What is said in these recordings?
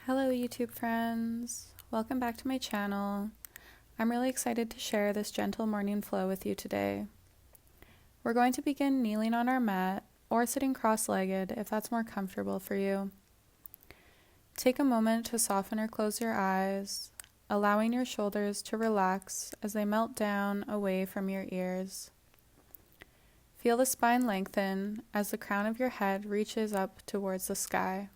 Hello YouTube friends, welcome back to my channel. I'm really excited to share this gentle morning flow with you today. We're going to begin kneeling on our mat or sitting cross-legged if that's more comfortable for you. Take a moment to soften or close your eyes, allowing your shoulders to relax as they melt down away from your ears. Feel the spine lengthen as the crown of your head reaches up towards the sky.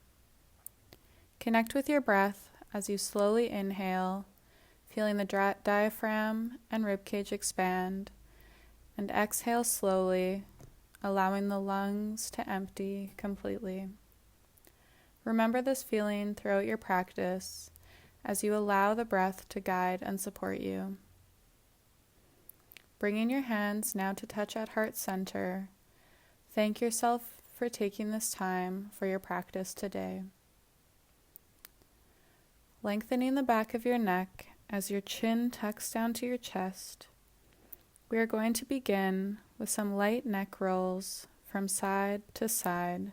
Connect with your breath as you slowly inhale, feeling the diaphragm and ribcage expand, and exhale slowly, allowing the lungs to empty completely. Remember this feeling throughout your practice as you allow the breath to guide and support you. Bringing your hands now to touch at heart center, thank yourself for taking this time for your practice today. Lengthening the back of your neck as your chin tucks down to your chest, we are going to begin with some light neck rolls from side to side.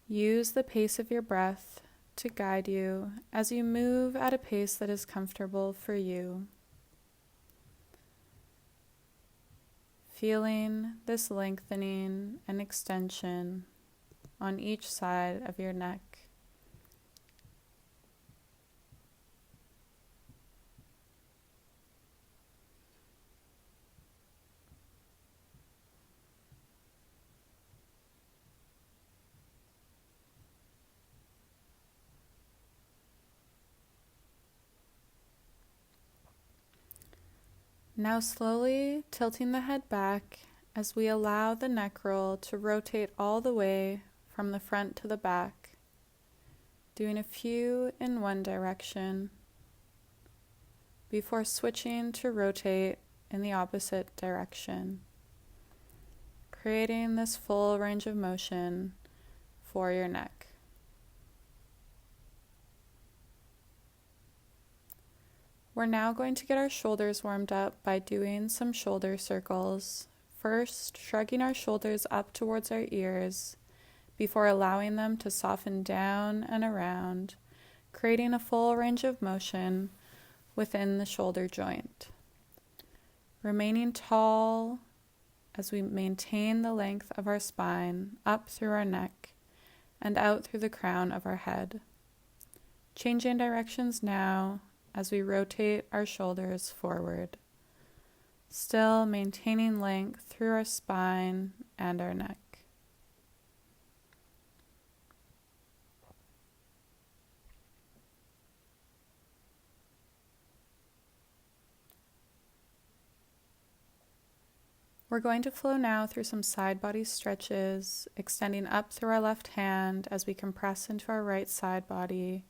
Use the pace of your breath to guide you as you move at a pace that is comfortable for you. Feeling this lengthening and extension on each side of your neck. Now slowly tilting the head back as we allow the neck roll to rotate all the way from the front to the back, doing a few in one direction before switching to rotate in the opposite direction, creating this full range of motion for your neck. We're now going to get our shoulders warmed up by doing some shoulder circles. First, shrugging our shoulders up towards our ears before allowing them to soften down and around, creating a full range of motion within the shoulder joint. Remaining tall as we maintain the length of our spine up through our neck and out through the crown of our head. Changing directions now as we rotate our shoulders forward, still maintaining length through our spine and our neck. We're going to flow now through some side body stretches, extending up through our left hand as we compress into our right side body.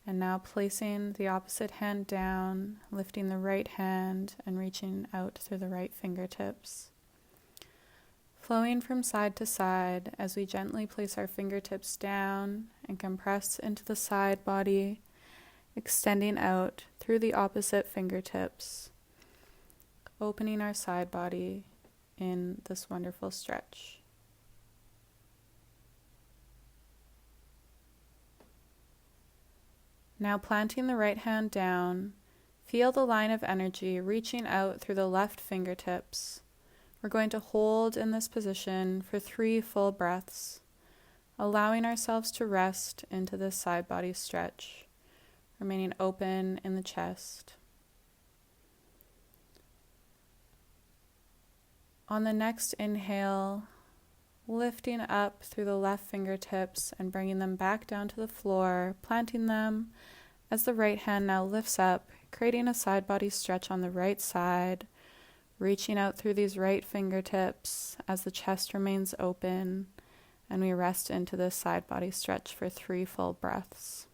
And now placing the opposite hand down, lifting the right hand and reaching out through the right fingertips. Flowing from side to side as we gently place our fingertips down and compress into the side body, extending out through the opposite fingertips, opening our side body in this wonderful stretch. Now planting the right hand down, feel the line of energy reaching out through the left fingertips. We're going to hold in this position for 3 full breaths, allowing ourselves to rest into this side body stretch, remaining open in the chest. On the next inhale, lifting up through the left fingertips and bringing them back down to the floor, planting them as the right hand now lifts up, creating a side body stretch on the right side, reaching out through these right fingertips as the chest remains open, and we rest into this side body stretch for 3 full breaths.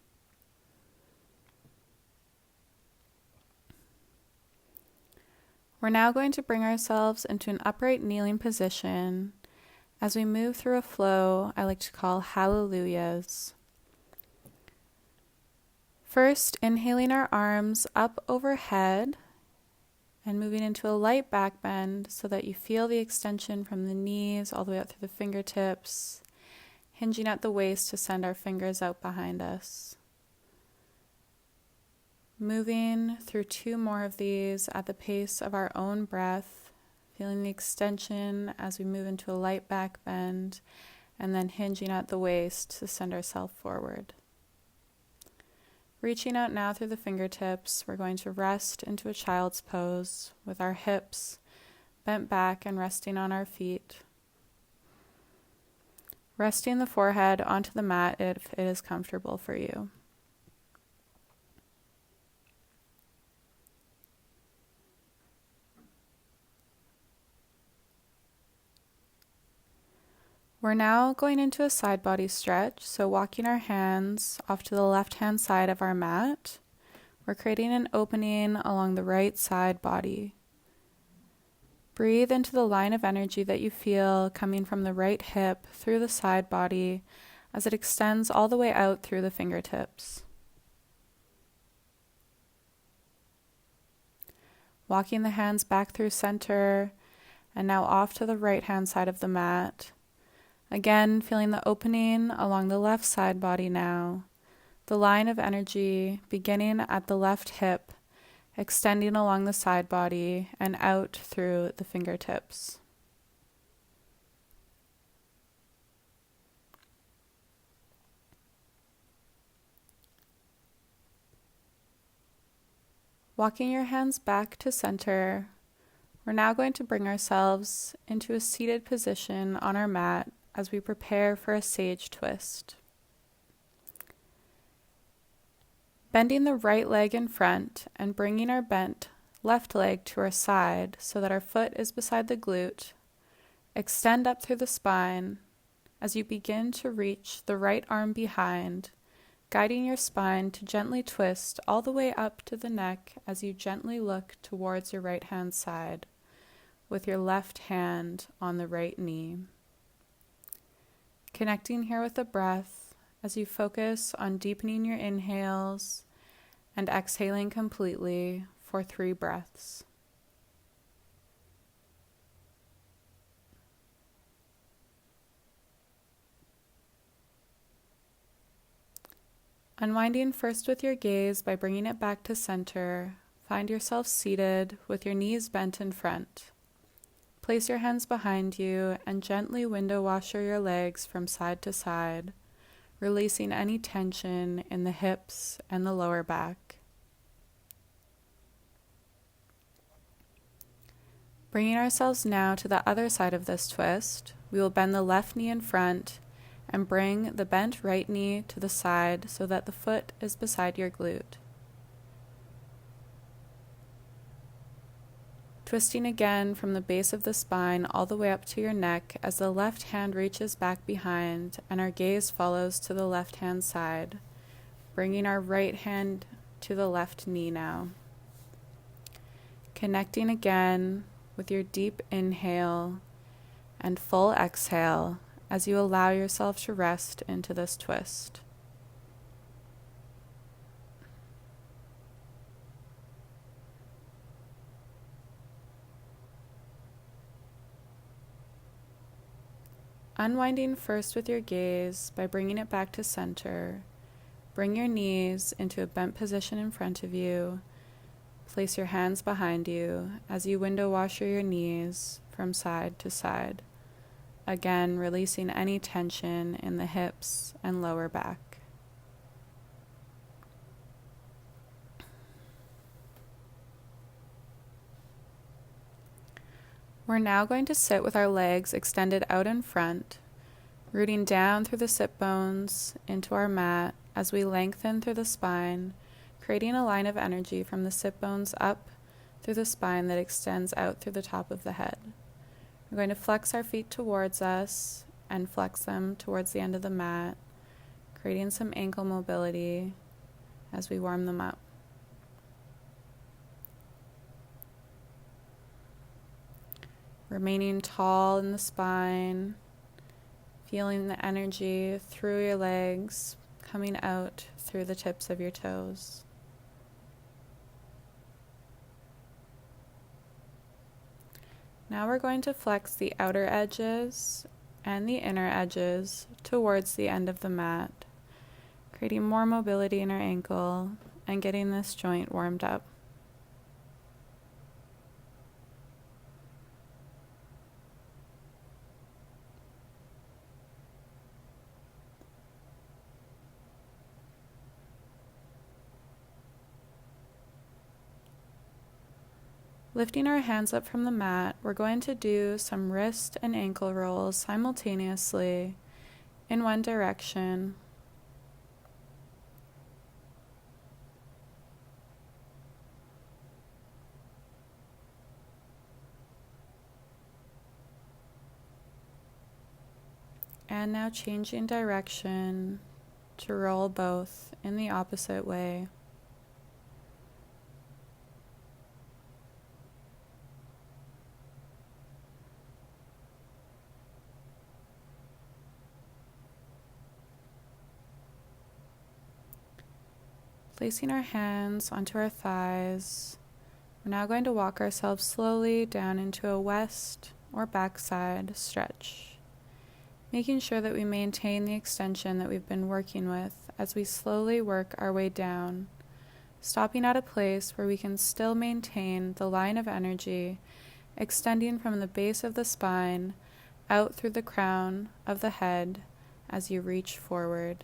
We're now going to bring ourselves into an upright kneeling position as we move through a flow I like to call hallelujahs. First, inhaling our arms up overhead and moving into a light back bend so that you feel the extension from the knees all the way up through the fingertips, hinging at the waist to send our fingers out behind us. Moving through 2 more of these at the pace of our own breath, feeling the extension as we move into a light back bend, and then hinging at the waist to send ourselves forward. Reaching out now through the fingertips, we're going to rest into a child's pose with our hips bent back and resting on our feet. Resting the forehead onto the mat if it is comfortable for you. We're now going into a side body stretch, so walking our hands off to the left-hand side of our mat, we're creating an opening along the right side body. Breathe into the line of energy that you feel coming from the right hip through the side body as it extends all the way out through the fingertips. Walking the hands back through center and now off to the right-hand side of the mat. Again, feeling the opening along the left side body now, the line of energy beginning at the left hip, extending along the side body and out through the fingertips. Walking your hands back to center, we're now going to bring ourselves into a seated position on our mat as we prepare for a sage twist. Bending the right leg in front and bringing our bent left leg to our side so that our foot is beside the glute, extend up through the spine as you begin to reach the right arm behind, guiding your spine to gently twist all the way up to the neck as you gently look towards your right hand side with your left hand on the right knee. Connecting here with the breath as you focus on deepening your inhales and exhaling completely for 3 breaths. Unwinding first with your gaze by bringing it back to center, find yourself seated with your knees bent in front. Place your hands behind you and gently window washer your legs from side to side, releasing any tension in the hips and the lower back. Bringing ourselves now to the other side of this twist, we will bend the left knee in front and bring the bent right knee to the side so that the foot is beside your glute. Twisting again from the base of the spine all the way up to your neck as the left hand reaches back behind and our gaze follows to the left hand side, bringing our right hand to the left knee now. Connecting again with your deep inhale and full exhale as you allow yourself to rest into this twist. Unwinding first with your gaze by bringing it back to center. Bring your knees into a bent position in front of you. Place your hands behind you as you window washer your knees from side to side. Again, releasing any tension in the hips and lower back. We're now going to sit with our legs extended out in front, rooting down through the sit bones into our mat as we lengthen through the spine, creating a line of energy from the sit bones up through the spine that extends out through the top of the head. We're going to flex our feet towards us and flex them towards the end of the mat, creating some ankle mobility as we warm them up. Remaining tall in the spine, feeling the energy through your legs coming out through the tips of your toes. Now we're going to flex the outer edges and the inner edges towards the end of the mat, creating more mobility in our ankle and getting this joint warmed up. Lifting our hands up from the mat, we're going to do some wrist and ankle rolls simultaneously in one direction. And now changing direction to roll both in the opposite way. Placing our hands onto our thighs, we're now going to walk ourselves slowly down into a west or backside stretch, making sure that we maintain the extension that we've been working with as we slowly work our way down, stopping at a place where we can still maintain the line of energy extending from the base of the spine out through the crown of the head as you reach forward.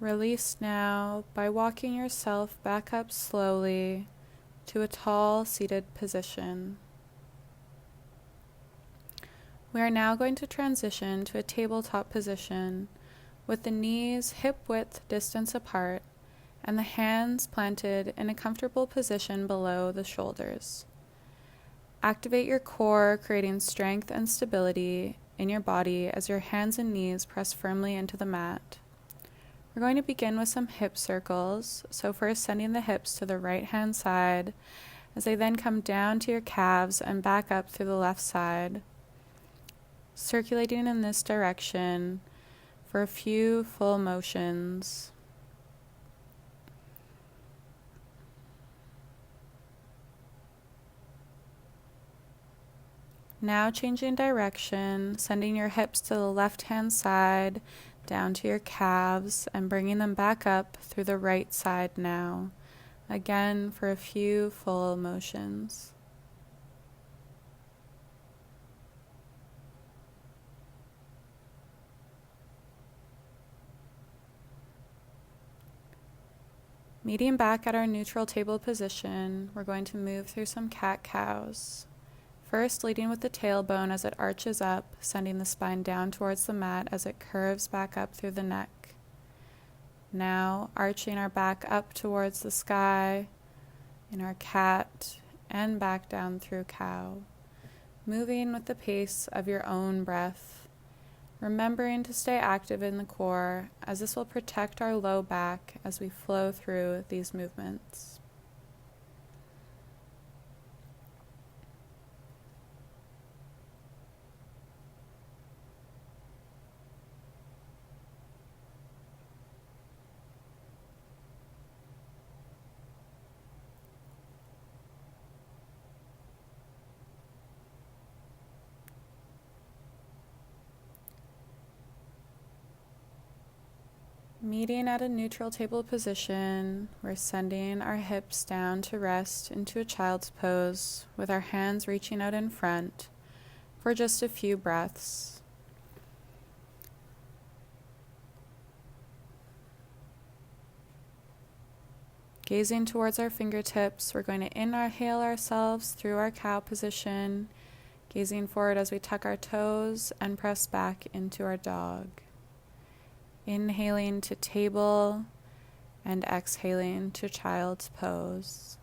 Release now by walking yourself back up slowly to a tall seated position. We are now going to transition to a tabletop position with the knees hip-width distance apart and the hands planted in a comfortable position below the shoulders. Activate your core, creating strength and stability in your body as your hands and knees press firmly into the mat. We're going to begin with some hip circles, so first sending the hips to the right hand side as they then come down to your calves and back up through the left side, circulating in this direction for a few full motions. Now changing direction, sending your hips to the left hand side, down to your calves, and bringing them back up through the right side now, again for a few full motions. Meeting back at our neutral table position, we're going to move through some cat-cows. First, leading with the tailbone as it arches up, sending the spine down towards the mat as it curves back up through the neck. Now, arching our back up towards the sky in our cat and back down through cow. Moving with the pace of your own breath, remembering to stay active in the core as this will protect our low back as we flow through these movements. Meeting at a neutral table position, we're sending our hips down to rest into a child's pose with our hands reaching out in front for just a few breaths. Gazing towards our fingertips, we're going to inhale ourselves through our cow position, gazing forward as we tuck our toes and press back into our dog. Inhaling to table and exhaling to child's pose.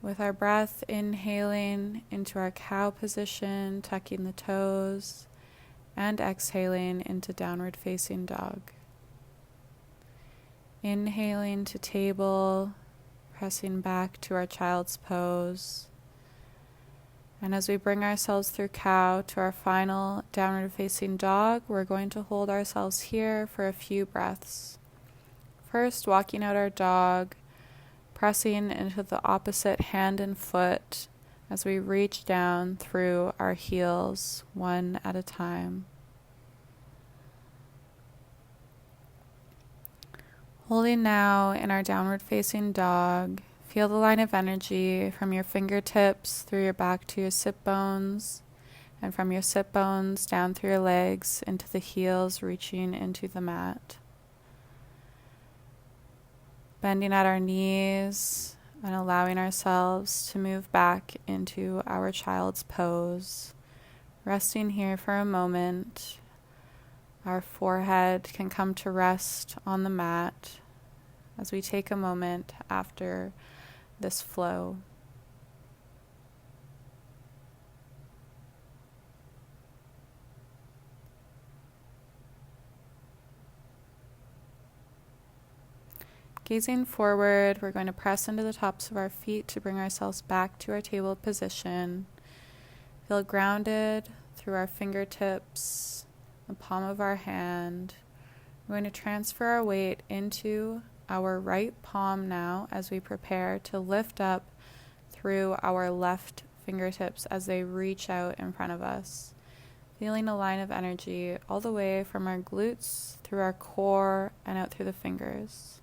With our breath inhaling into our cow position, tucking the toes, and exhaling into downward facing dog. Inhaling to table, pressing back to our child's pose. And as we bring ourselves through cow to our final downward facing dog, we're going to hold ourselves here for a few breaths. First, walking out our dog, pressing into the opposite hand and foot as we reach down through our heels one at a time. Holding now in our downward facing dog, feel the line of energy from your fingertips through your back to your sit bones, and from your sit bones down through your legs into the heels, reaching into the mat. Bending at our knees and allowing ourselves to move back into our child's pose. Resting here for a moment. Our forehead can come to rest on the mat as we take a moment after this flow. Gazing forward, we're going to press into the tops of our feet to bring ourselves back to our table position. Feel grounded through our fingertips, the palm of our hand. We're going to transfer our weight into our right palm now as we prepare to lift up through our left fingertips as they reach out in front of us. Feeling a line of energy all the way from our glutes, through our core, and out through the fingers.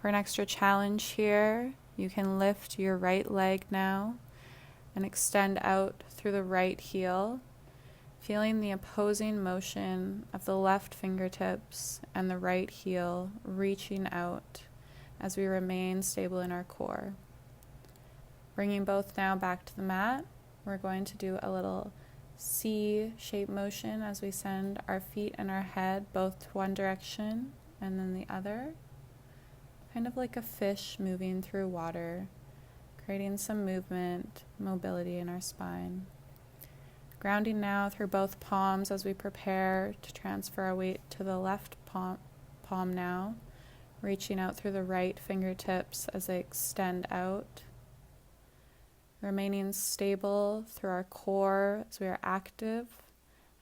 For an extra challenge here, you can lift your right leg now and extend out through the right heel, feeling the opposing motion of the left fingertips and the right heel reaching out as we remain stable in our core. Bringing both now back to the mat, we're going to do a little C-shaped motion as we send our feet and our head both to one direction and then the other. Kind of like a fish moving through water, creating some movement, mobility in our spine. Grounding now through both palms as we prepare to transfer our weight to the left palm now, reaching out through the right fingertips as they extend out. Remaining stable through our core as we are active,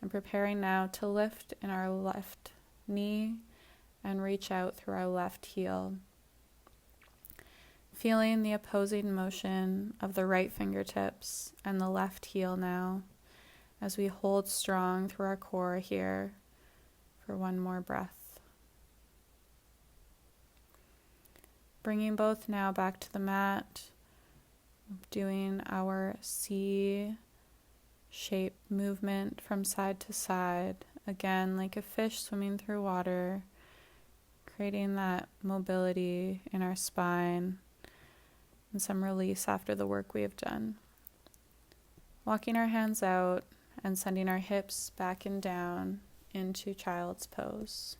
and preparing now to lift in our left knee and reach out through our left heel. Feeling the opposing motion of the right fingertips and the left heel now as we hold strong through our core here for one more breath. Bringing both now back to the mat, doing our C-shaped movement from side to side, again like a fish swimming through water, creating that mobility in our spine and some release after the work we have done. Walking our hands out and sending our hips back and down into child's pose.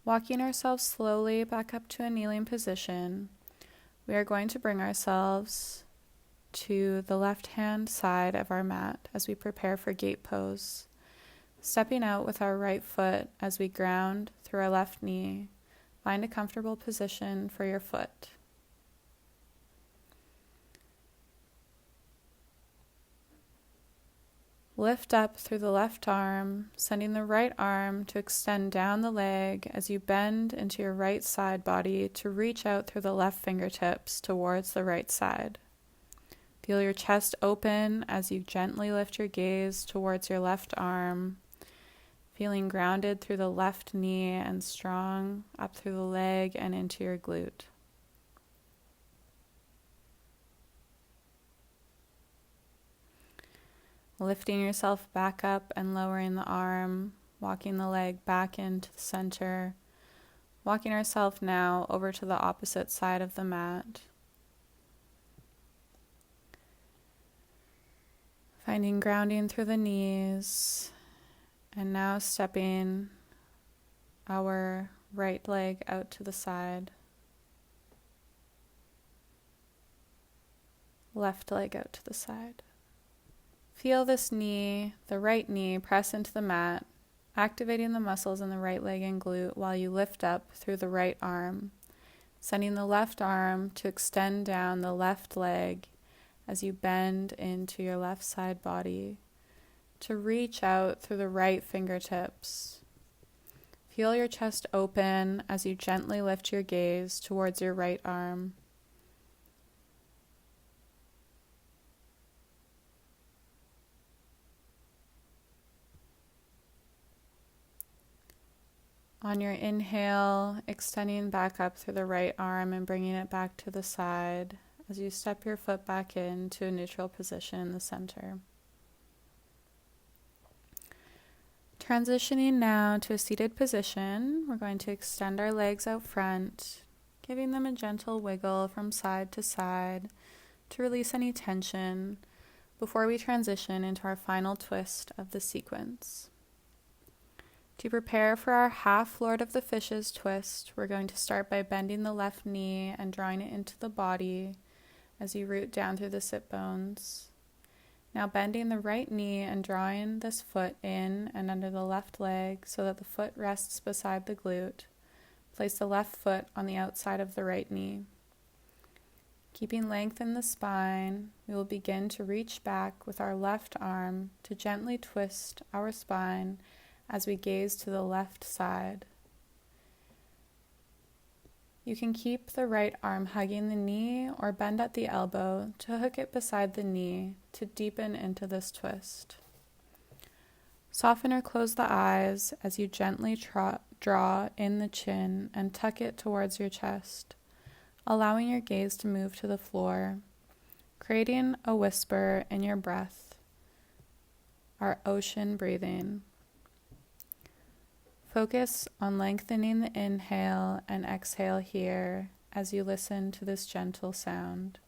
Walking ourselves slowly back up to a kneeling position, we are going to bring ourselves to the left-hand side of our mat as we prepare for gate pose. Stepping out with our right foot as we ground through our left knee. Find a comfortable position for your foot. Lift up through the left arm, sending the right arm to extend down the leg as you bend into your right side body to reach out through the left fingertips towards the right side. Feel your chest open as you gently lift your gaze towards your left arm, feeling grounded through the left knee and strong up through the leg and into your glute. Lifting yourself back up and lowering the arm, walking the leg back into the center, walking ourselves now over to the opposite side of the mat. Finding grounding through the knees, and now stepping our right leg out to the side. left leg out to the side. Feel this knee, the right knee, press into the mat, activating the muscles in the right leg and glute while you lift up through the right arm, sending the left arm to extend down the left leg as you bend into your left side body, to reach out through the right fingertips. Feel your chest open as you gently lift your gaze towards your right arm. On your inhale, extending back up through the right arm and bringing it back to the side as you step your foot back into a neutral position in the center. Transitioning now to a seated position, we're going to extend our legs out front, giving them a gentle wiggle from side to side to release any tension before we transition into our final twist of the sequence. To prepare for our half Lord of the Fishes twist, we're going to start by bending the left knee and drawing it into the body as you root down through the sit bones. Now bending the right knee and drawing this foot in and under the left leg so that the foot rests beside the glute. Place the left foot on the outside of the right knee. Keeping length in the spine, we will begin to reach back with our left arm to gently twist our spine as we gaze to the left side. You can keep the right arm hugging the knee or bend at the elbow to hook it beside the knee to deepen into this twist. Soften or close the eyes as you gently draw in the chin and tuck it towards your chest, allowing your gaze to move to the floor, creating a whisper in your breath, our ocean breathing. Focus on lengthening the inhale and exhale here as you listen to this gentle sound.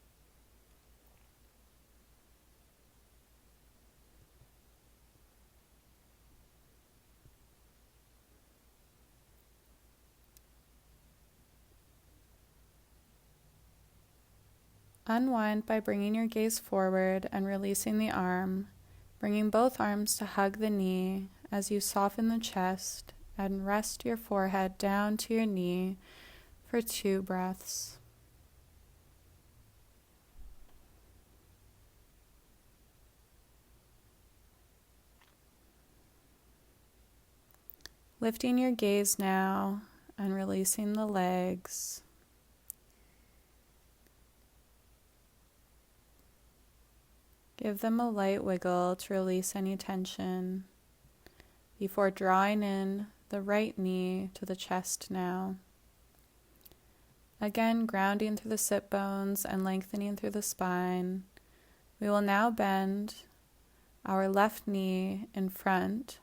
Unwind by bringing your gaze forward and releasing the arm, bringing both arms to hug the knee as you soften the chest and rest your forehead down to your knee for 2 breaths. Lifting your gaze now and releasing the legs. Give them a light wiggle to release any tension before drawing in the right knee to the chest now. Again, grounding through the sit bones and lengthening through the spine. We will now bend our left knee in front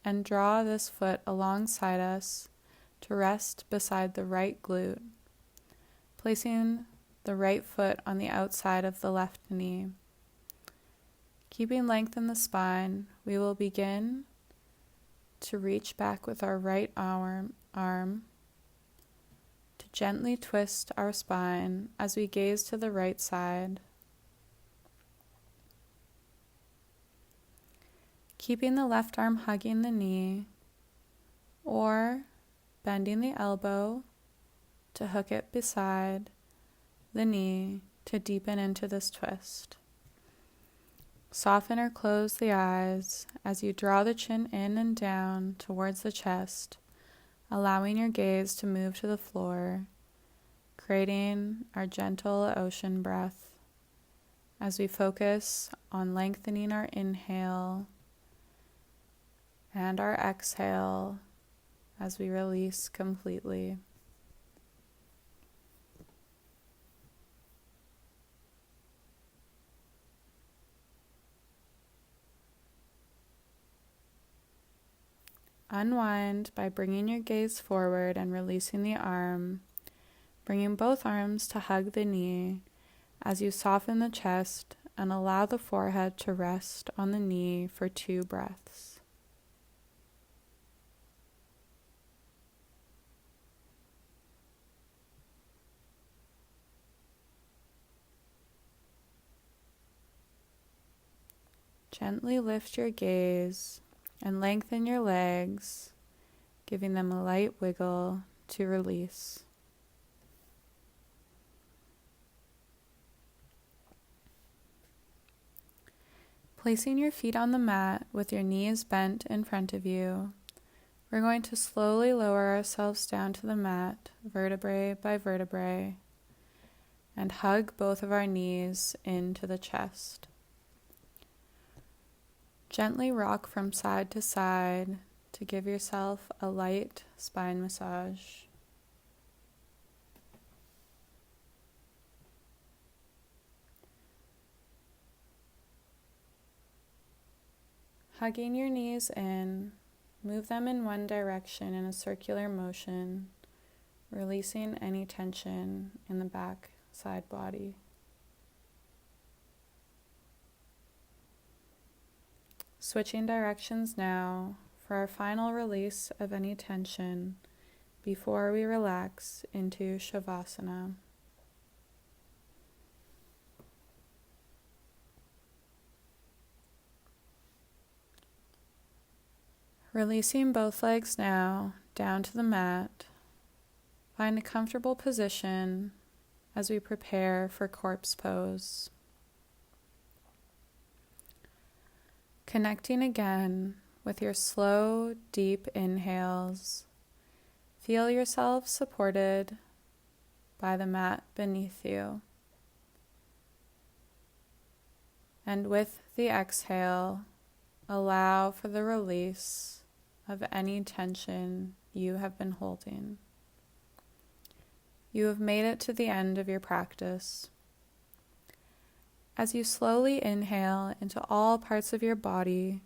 and draw this foot alongside us to rest beside the right glute, placing the right foot on the outside of the left knee. Keeping length in the spine, we will begin to reach back with our right arm to gently twist our spine as we gaze to the right side. Keeping the left arm hugging the knee or bending the elbow to hook it beside the knee to deepen into this twist. Soften or close the eyes as you draw the chin in and down towards the chest, allowing your gaze to move to the floor, creating our gentle ocean breath as we focus on lengthening our inhale and our exhale as we release completely. Unwind by bringing your gaze forward and releasing the arm, bringing both arms to hug the knee as you soften the chest and allow the forehead to rest on the knee for 2 breaths. Gently lift your gaze and lengthen your legs, giving them a light wiggle to release. Placing your feet on the mat with your knees bent in front of you, we're going to slowly lower ourselves down to the mat, vertebrae by vertebrae, and hug both of our knees into the chest. Gently rock from side to side to give yourself a light spine massage. Hugging your knees in, move them in one direction in a circular motion, releasing any tension in the back side body. Switching directions now for our final release of any tension before we relax into Shavasana. Releasing both legs now down to the mat. Find a comfortable position as we prepare for corpse pose. Connecting again with your slow, deep inhales. Feel yourself supported by the mat beneath you. And with the exhale, allow for the release of any tension you have been holding. You have made it to the end of your practice. As you slowly inhale into all parts of your body,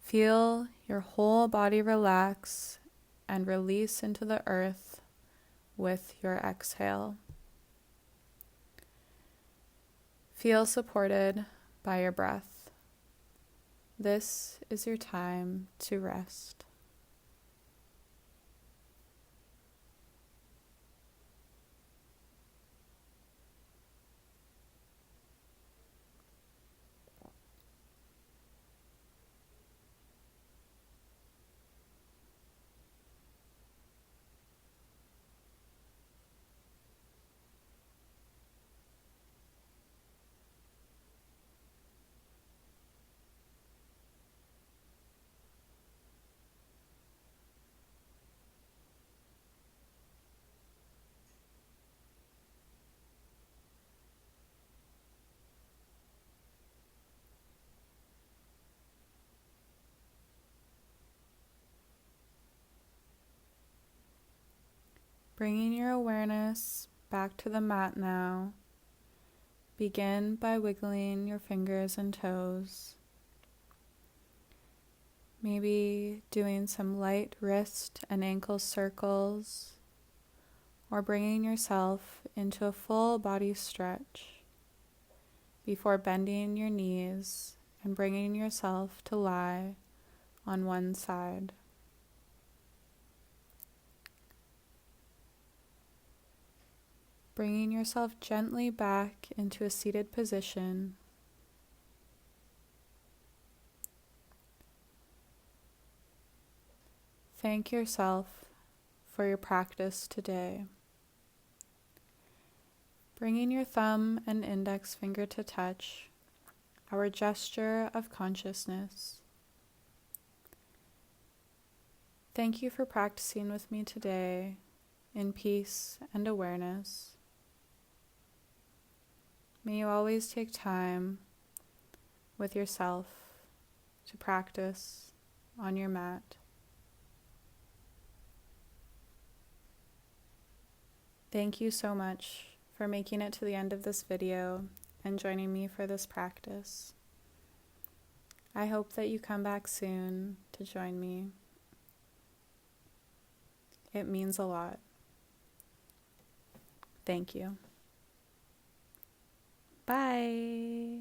feel your whole body relax and release into the earth with your exhale. Feel supported by your breath. This is your time to rest. Bringing your awareness back to the mat now, begin by wiggling your fingers and toes. Maybe doing some light wrist and ankle circles, or bringing yourself into a full body stretch before bending your knees and bringing yourself to lie on one side. Bringing yourself gently back into a seated position. Thank yourself for your practice today. Bringing your thumb and index finger to touch, our gesture of consciousness. Thank you for practicing with me today in peace and awareness. May you always take time with yourself to practice on your mat. Thank you so much for making it to the end of this video and joining me for this practice. I hope that you come back soon to join me. It means a lot. Thank you. Bye.